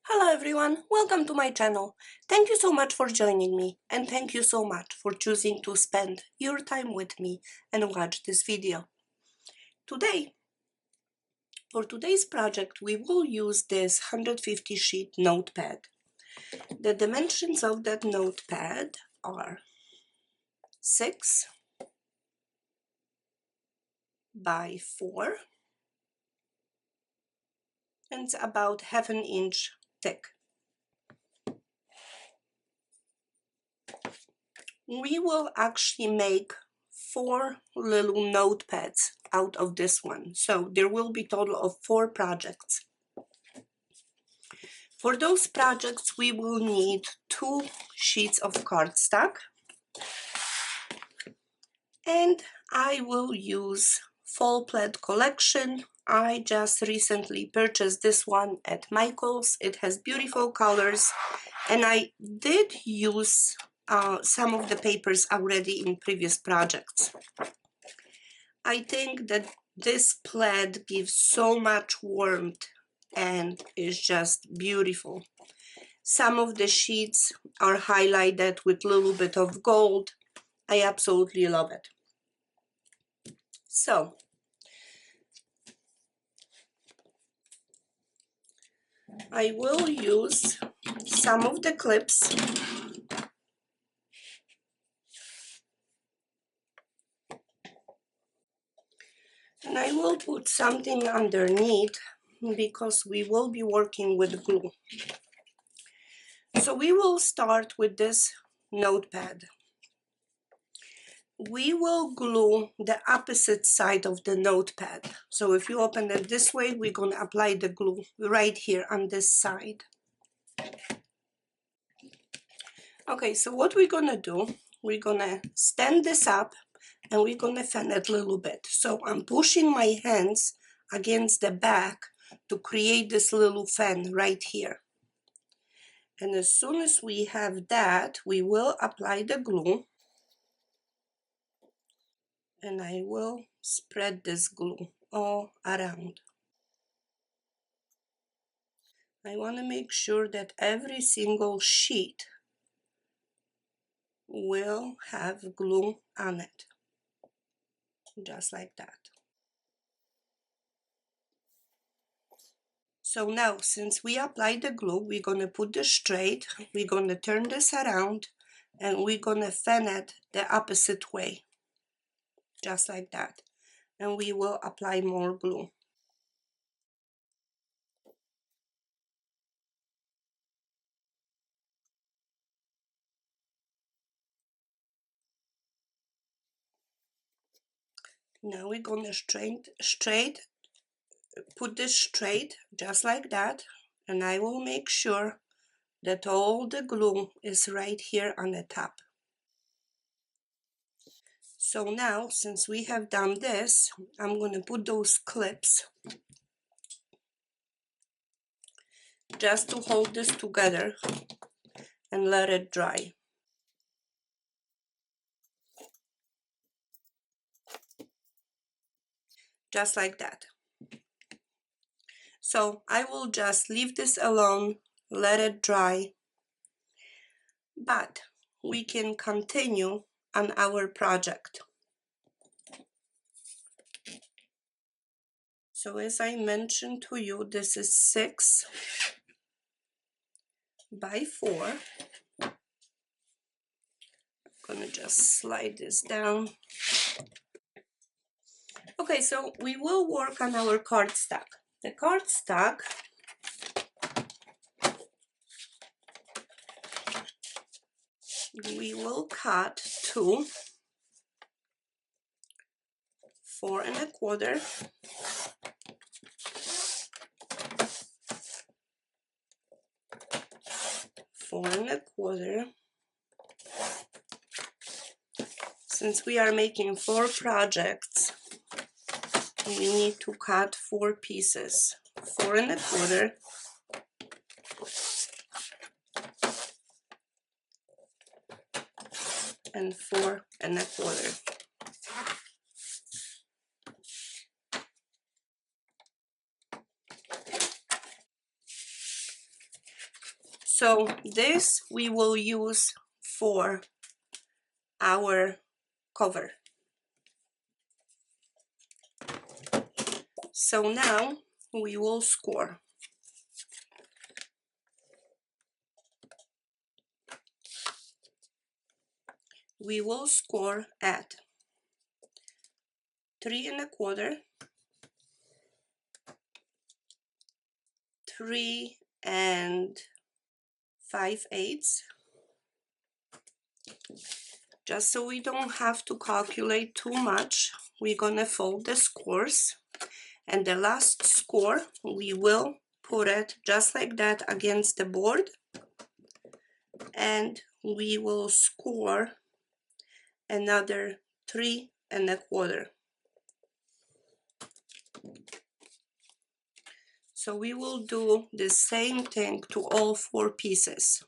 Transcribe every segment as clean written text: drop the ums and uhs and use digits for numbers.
Hello everyone, welcome to my channel. Thank you so much for joining me and thank you so much for choosing to spend your time with me and watch this video. Today, for today's project, we will use this 150 sheet notepad. The dimensions of that notepad are 6 by 4 and it's about half an inch thick. We will actually make 4 little notepads out of this one. So there will be a total of 4 projects. For those projects, we will need 2 sheets of cardstock. And I will use Fall Plaid Collection. I just recently purchased this one at MaKala's. It has beautiful colors. And I did use some of the papers already in previous projects. I think that this plaid gives so much warmth and is just beautiful. Some of the sheets are highlighted with a little bit of gold. I absolutely love it. So, I will use some of the clips and I will put something underneath because we will be working with glue. So we will start with this notepad. We will glue the opposite side of the notepad. So if you open it this way, we're going to apply the glue right here on this side. Okay, so what we're going to do, we're going to stand this up and we're going to fan it a little bit. So I'm pushing my hands against the back to create this little fan right here. And as soon as we have that, we will apply the glue. And I will spread this glue all around. I want to make sure that every single sheet will have glue on it. Just like that. So now, since we applied the glue, we're going to put this straight. We're going to turn this around and we're going to fan it the opposite way. Just like that. And we will apply more glue. Now we're going to put this straight, just like that. And I will make sure that all the glue is right here on the top. So now, since we have done this, I'm going to put those clips just to hold this together and let it dry. Just like that. So I will just leave this alone, let it dry, but we can continue on our project. So as I mentioned to you, this is 6 by 4. I'm gonna just slide this down. Okay, so we will work on our cardstock. The cardstock we will cut to 4 1/4, 4 1/4. Since we are making 4 projects, we need to cut 4 pieces. 4 1/4, and 4 1/4. So this we will use for our cover. So now we will score. We will score at 3 1/4, 3 5/8. Just so we don't have to calculate too much, we're gonna fold the scores, and the last score we will put it just like that against the board, and we will score another 3 1/4. So we will do the same thing to all 4 pieces.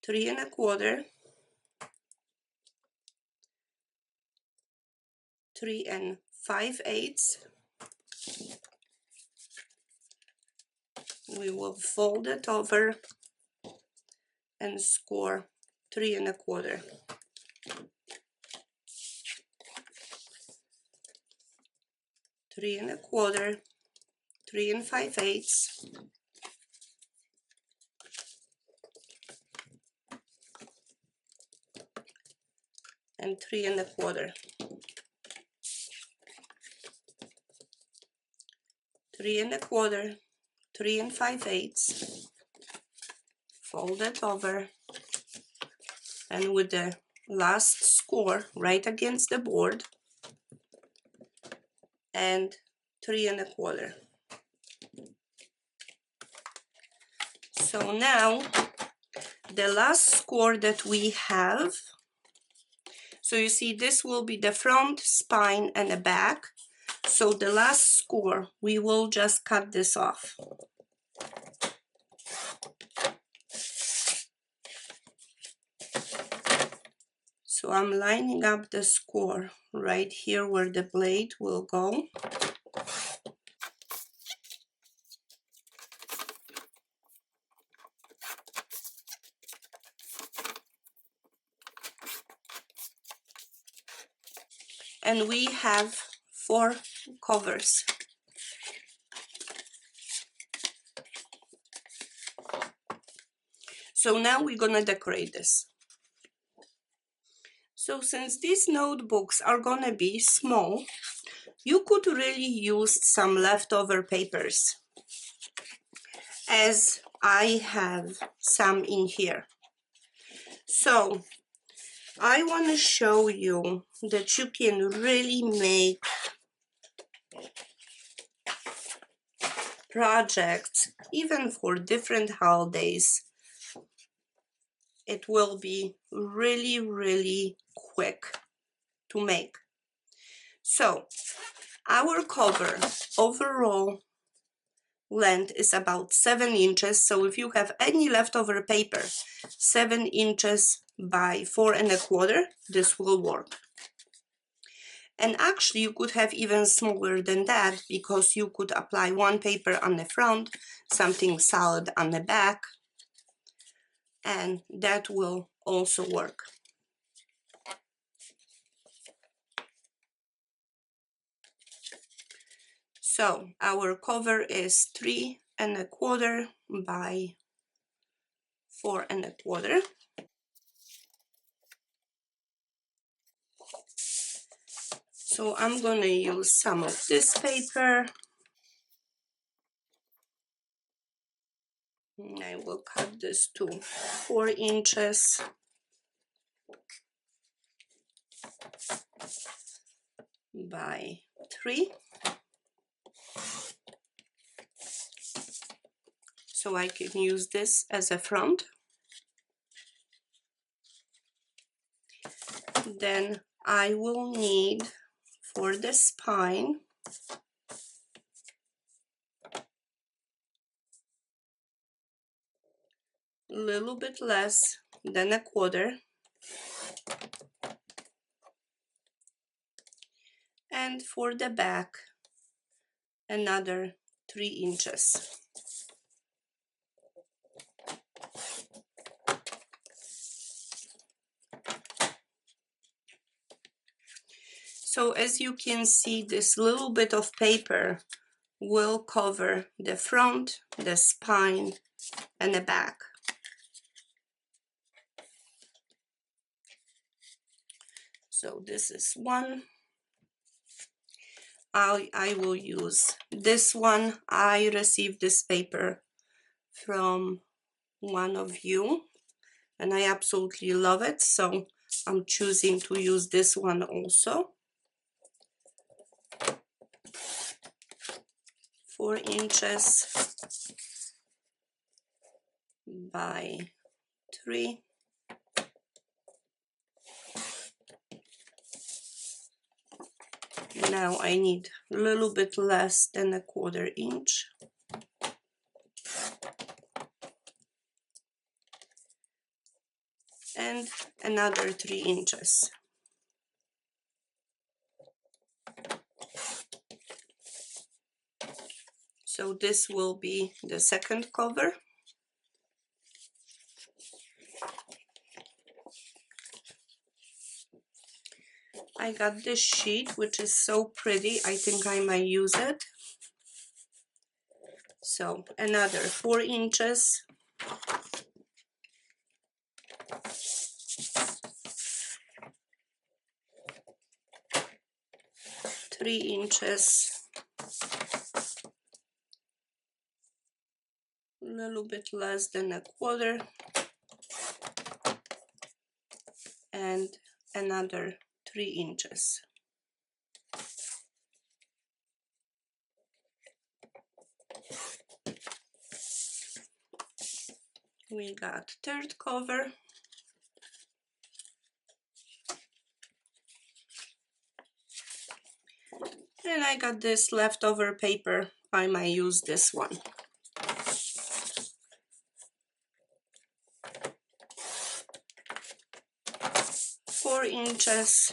3 1/4, 3 5/8. We will fold it over and score 3 1/4. 3 1/4, 3 5/8. And 3 1/4. 3 1/4, 3 5/8. Fold it over, and with the last score right against the board, and 3 1/4. So now the last score that we have, so you see this will be the front, spine, and the back. So the last score, we will just cut this off. So I'm lining up the score right here where the blade will go. And we have 4 covers. So now we're gonna decorate this. So since these notebooks are gonna be small, you could really use some leftover papers, as I have some in here. So I want to show you that you can really make projects even for different holidays. It will be really, really quick to make. So our cover overall length is about 7 inches. So if you have any leftover paper, 7 inches by 4 1/4, this will work. And actually you could have even smaller than that, because you could apply one paper on the front, something solid on the back, and that will also work. So our cover is 3 1/4 by 4 1/4. So I'm gonna use some of this paper. And I will cut this to 4 inches by 3. So I can use this as a front. Then I will need, for the spine, a little bit less than 1/4. And for the back, another 3 inches. So as you can see, this little bit of paper will cover the front, the spine, and the back. So this is one. I will use this one. I received this paper from one of you, and I absolutely love it, so I'm choosing to use this one also. 4 inches by 3. Now I need a little bit less than a 1/4 inch. And another 3 inches. So this will be the second cover. I got this sheet, which is so pretty. I think I might use it. So another 4 inches. 3 inches. A little bit less than a 1/4. And another 3 inches. We got third cover. And I got this leftover paper. I might use this one. 4 inches.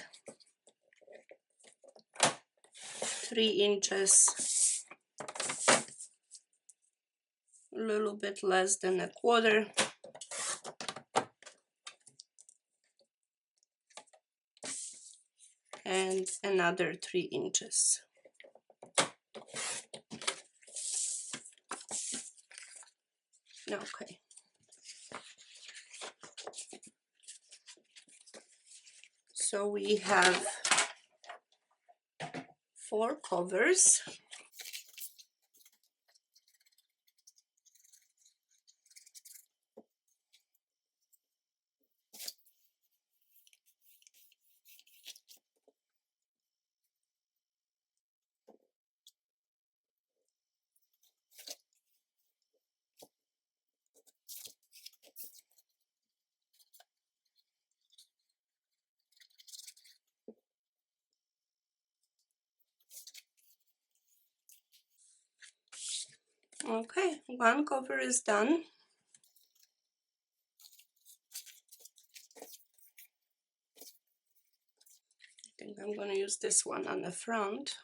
3 inches. A little bit less than a 1/4. And another 3 inches. Okay. So we have 4 covers. Okay, one cover is done. I think I'm going to use this one on the front.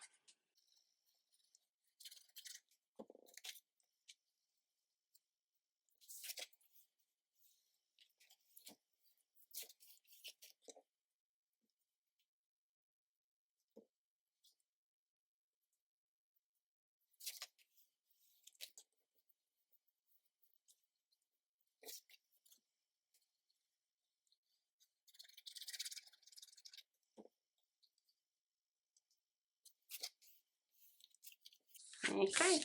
Okay,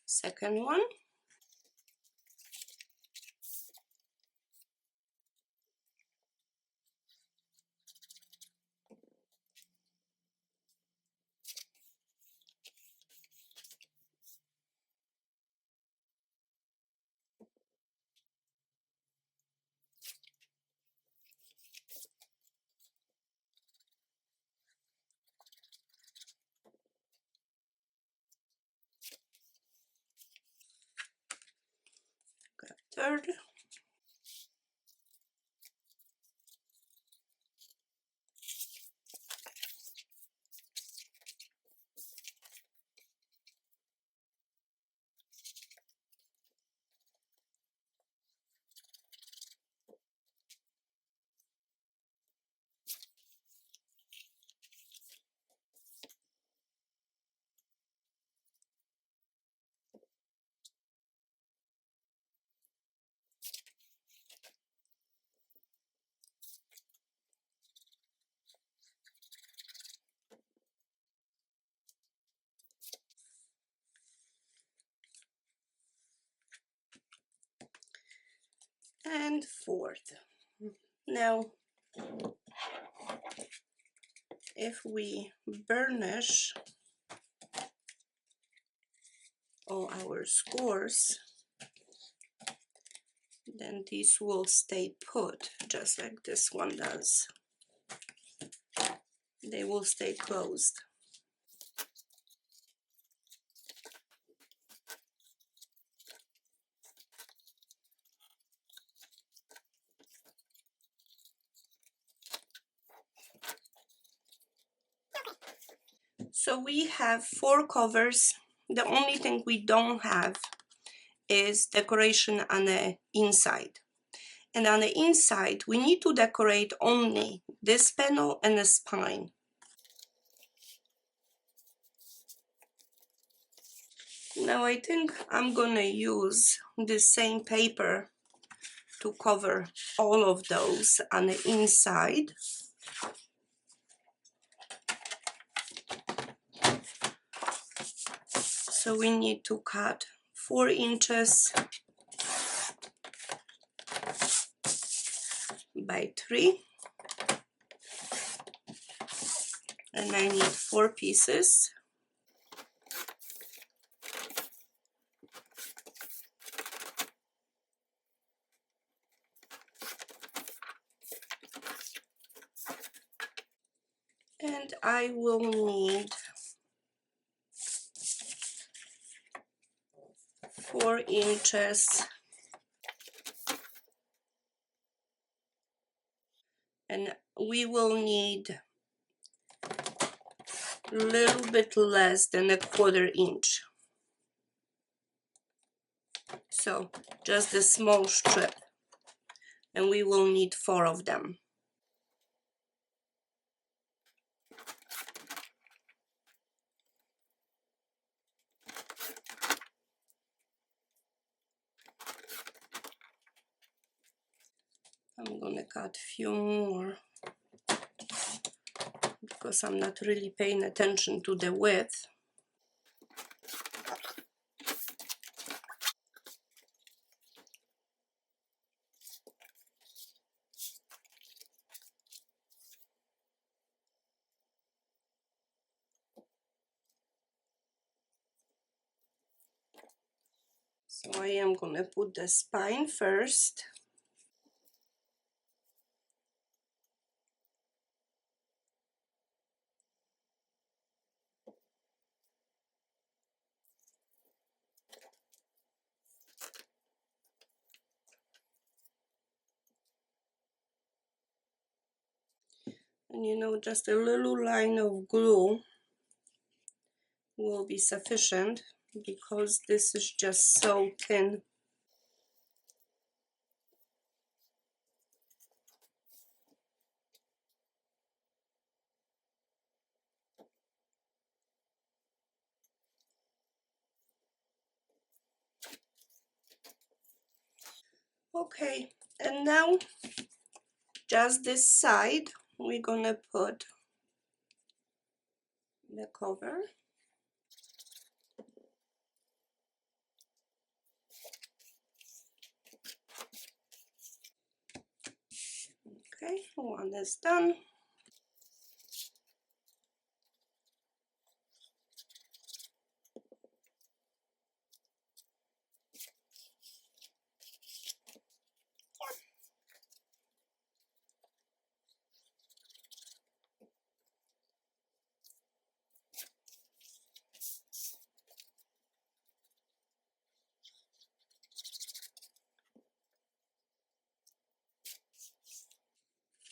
second one. Third. and fourth. Now, if we burnish all our scores, then these will stay put, just like this one does. They will stay closed. So we have 4 covers. The only thing we don't have is decoration on the inside. And on the inside, we need to decorate only this panel and the spine. Now I think I'm gonna use the same paper to cover all of those on the inside. So we need to cut 4 inches by 3, and I need 4 pieces. And I will need 4 inches, and we will need a little bit less than a 1/4 inch. So just a small strip, and we will need 4 of them. I'm gonna cut a few more because I'm not really paying attention to the width. So I am gonna put the spine first. And you know, just a little line of glue will be sufficient because this is just so thin. Okay, and now just this side we're gonna put the cover. Okay, one is done.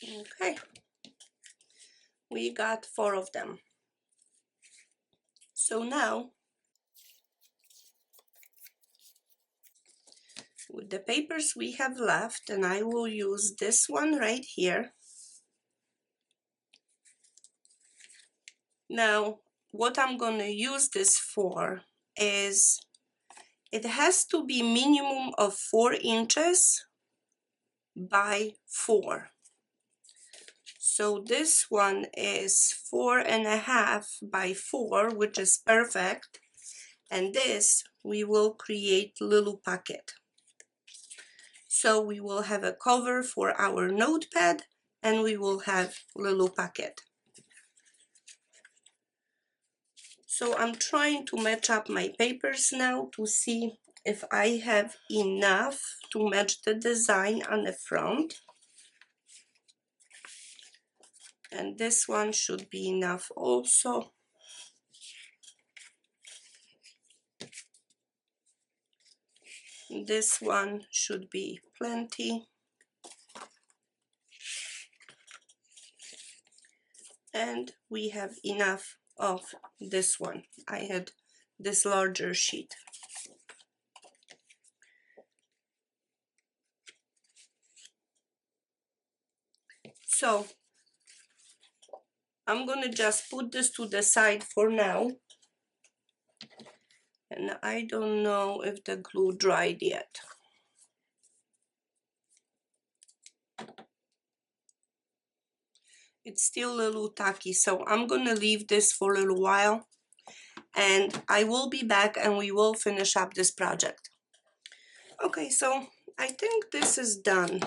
Okay, we got 4 of them. So now, with the papers we have left, and I will use this one right here. Now, what I'm gonna use this for is, it has to be minimum of 4 inches by 4. So this one is 4.5 by 4, which is perfect. And this, we will create little pocket. So we will have a cover for our notepad and we will have little packet. So I'm trying to match up my papers now to see if I have enough to match the design on the front. And this one should be enough also. This one should be plenty. And we have enough of this one. I had this larger sheet. So I'm gonna just put this to the side for now. And I don't know if the glue dried yet. It's still a little tacky, so I'm gonna leave this for a little while and I will be back and we will finish up this project. Okay, so I think this is done.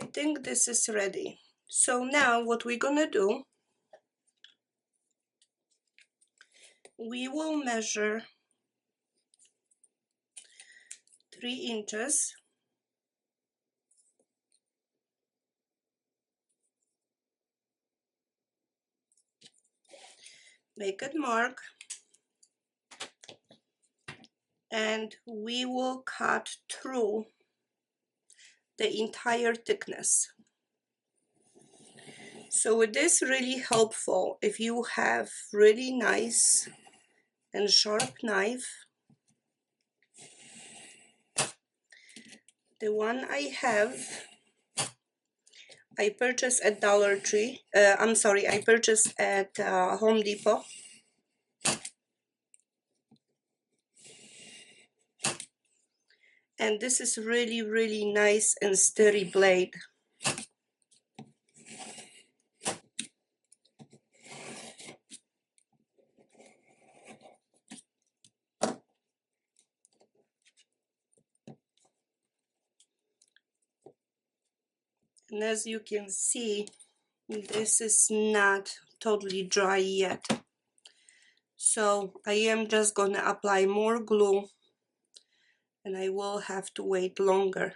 I think this is ready. So now what we're gonna do, we will measure 3 inches. Make a mark. And we will cut through the entire thickness. So it is really helpful if you have really nice and sharp knife. The one I have, I purchased at Dollar Tree. I purchased at Home Depot. And this is really, really nice and sturdy blade. And as you can see, this is not totally dry yet. So I am just gonna apply more glue and I will have to wait longer.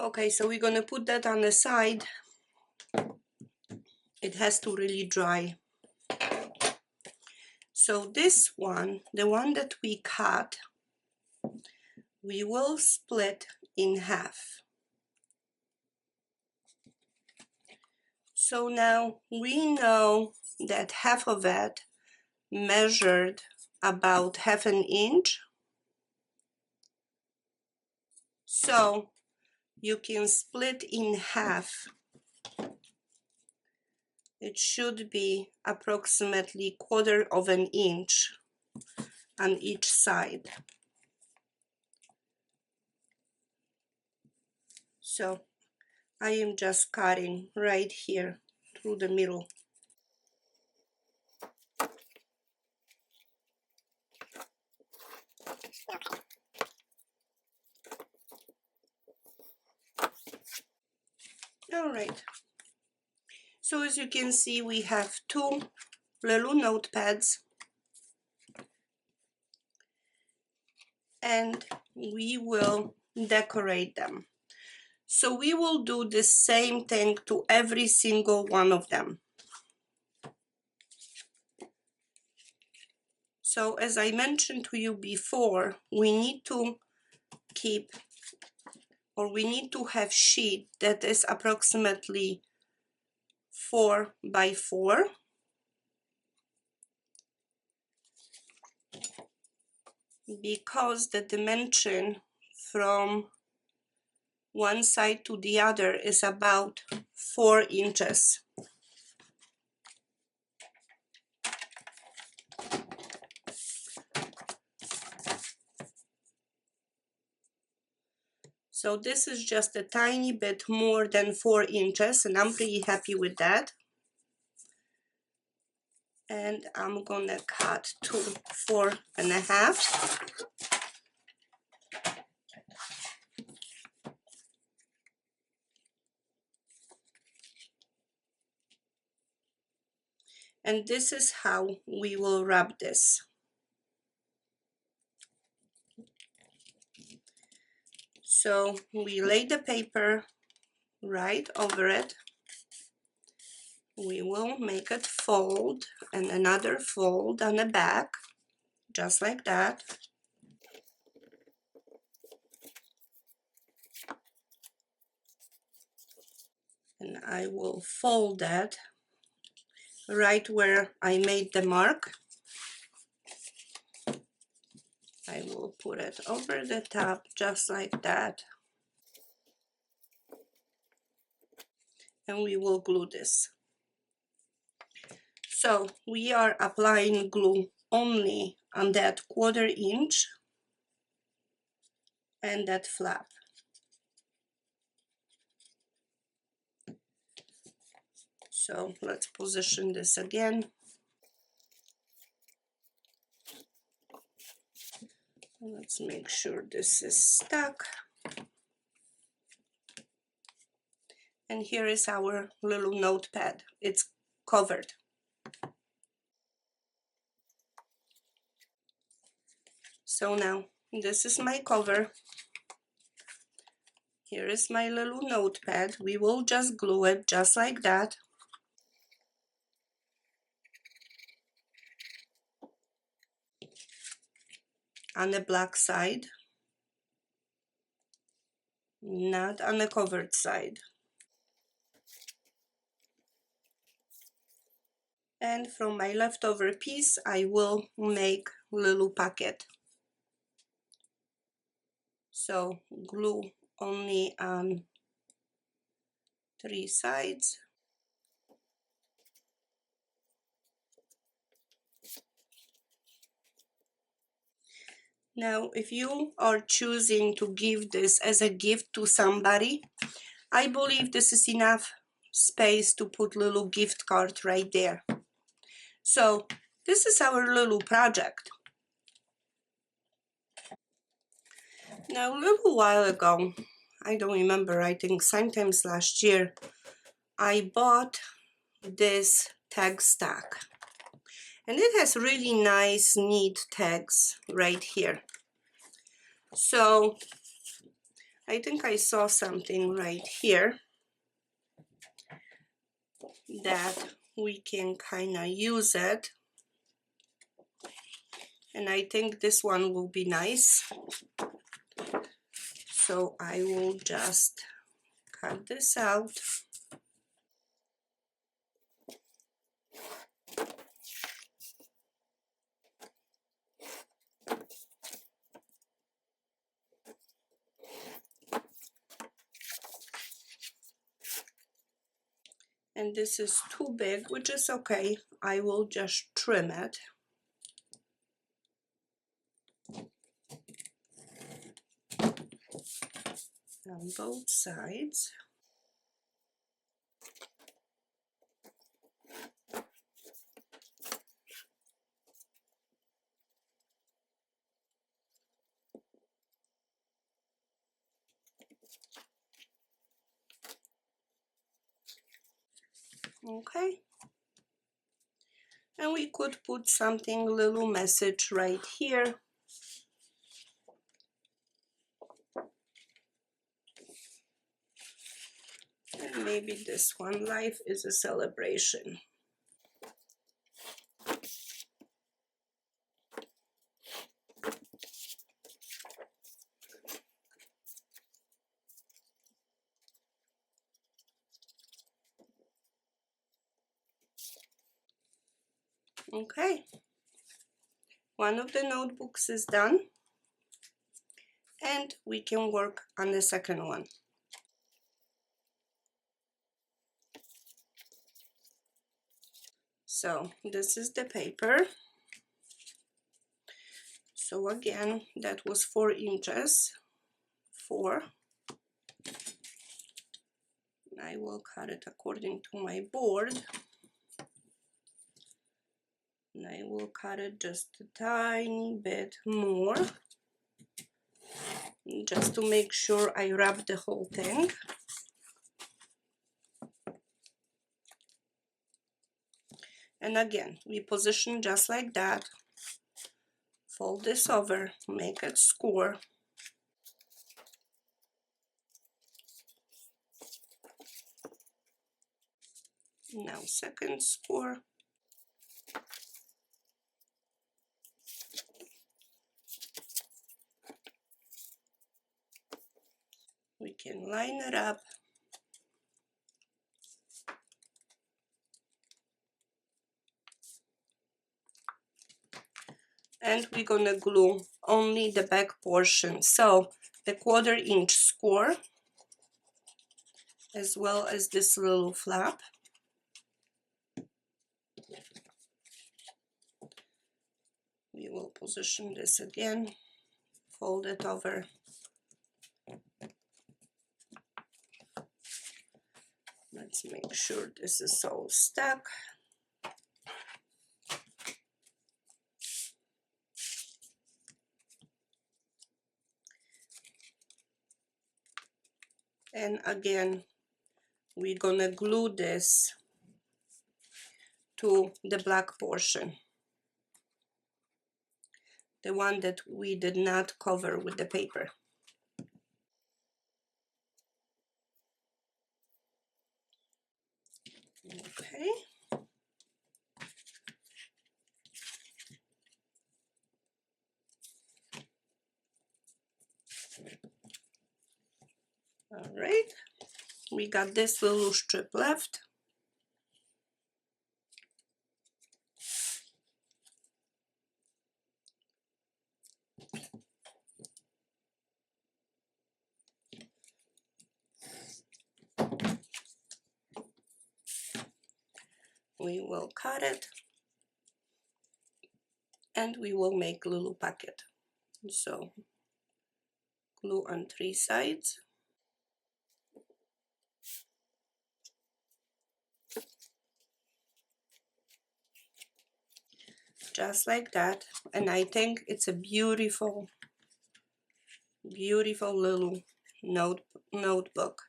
Okay, so we're gonna put that on the side. It has to really dry. So this one, the one that we cut, we will split in half. So now we know that half of it measured about 1/2 inch. So you can split in half. It should be approximately 1/4 inch on each side. So I am just cutting right here through the middle. All right. So as you can see, we have 2 little notepads. And we will decorate them. So we will do the same thing to every single one of them. So as I mentioned to you before, we need to keep, or we need to have sheet that is approximately 4 by 4. Because the dimension from one side to the other is about 4 inches. So this is just a tiny bit more than 4 inches, and I'm pretty happy with that. And I'm gonna cut to 4.5. And this is how we will wrap this. So we lay the paper right over it. We will make it fold and another fold on the back, just like that. And I will fold that right where I made the mark. I will put it over the top just like that. And we will glue this. So we are applying glue only on that 1/4 inch and that flap. So let's position this again. Let's make sure this is stuck. And here is our little notepad. It's covered. So now this is my cover. Here is my little notepad. We will just glue it just like that. On the black side, not on the covered side. And from my leftover piece, I will make little pocket. So glue only on 3 sides. Now, if you are choosing to give this as a gift to somebody, I believe this is enough space to put little gift card right there. So this is our little project. Now, a little while ago, I don't remember, I think sometimes last year, I bought this tag stack. And it has really nice, neat tags right here. So I think I saw something right here that we can kind of use it. And I think this one will be nice. So I will just cut this out. And this is too big, which is okay. I will just trim it. On both sides. Okay. And we could put something, little message right here. And maybe this one, life is a celebration. Okay. One of the notebooks is done. And we can work on the second one. So this is the paper. So again, that was 4 inches. 4. I will cut it according to my board. And I will cut it just a tiny bit more, just to make sure I wrap the whole thing. And again, we position just like that. Fold this over, make it score. Now second score. We can line it up. And we're gonna glue only the back portion. So the 1/4 inch score, as well as this little flap. We will position this again, fold it over. Let's make sure this is all stuck. And again, we're gonna glue this to the black portion, the one that we did not cover with the paper. Okay. All right, we got this little strip left. We will cut it and we will make a little pocket. So glue on 3 sides. Just like that. And I think it's a beautiful, beautiful little notebook.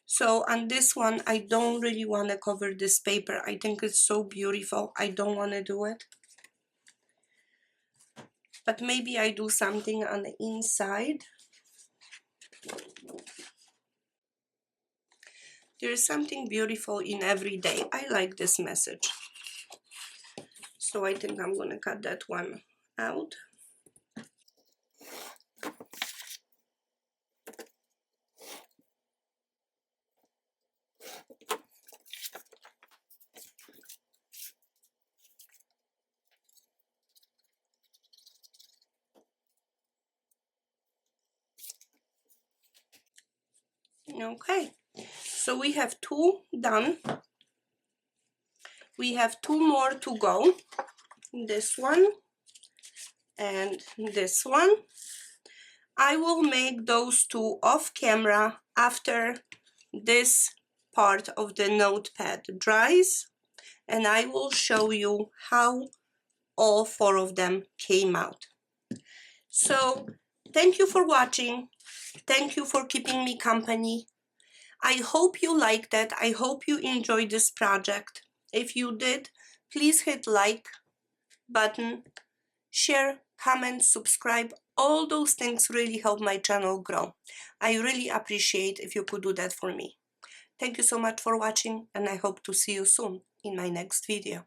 So on this one, I don't really want to cover this paper. I think it's so beautiful. I don't want to do it. But maybe I do something on the inside. There is something beautiful in every day. I like this message. So I think I'm going to cut that one out. Okay, so we have 2 done. We have 2 more to go. This one and this one. I will make those 2 off camera after this part of the notepad dries, and I will show you how all 4 of them came out. So thank you for watching. Thank you for keeping me company. I hope you liked it. I hope you enjoyed this project. If you did, please hit like button, share, comment, subscribe. All those things really help my channel grow. I really appreciate if you could do that for me. Thank you so much for watching, and I hope to see you soon in my next video.